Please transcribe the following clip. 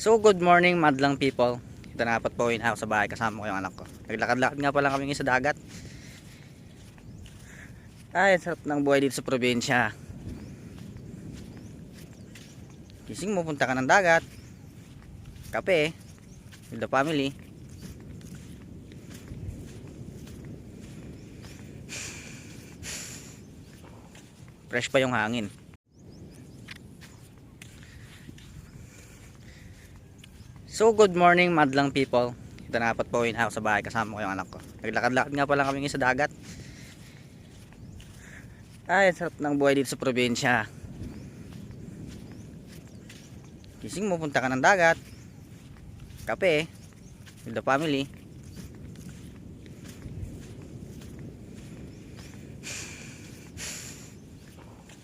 So good morning madlang people. Ito na apat po ako sa bahay kasama ko yung anak ko. Naglakad-lakad nga pala kami sa dagat. Ay, sarap ng buhay dito sa probinsya. Gising mo, punta ka ng dagat. Kape with the family. Fresh pa yung hangin. So good morning madlang people. Ito na apat po ako sa bahay kasama ko yung anak ko. Naglakad-lakad nga pala kami sa dagat. Ay, sarap ng buhay dito sa probinsya. Gising mo, punta ka ng dagat. Kape with the family.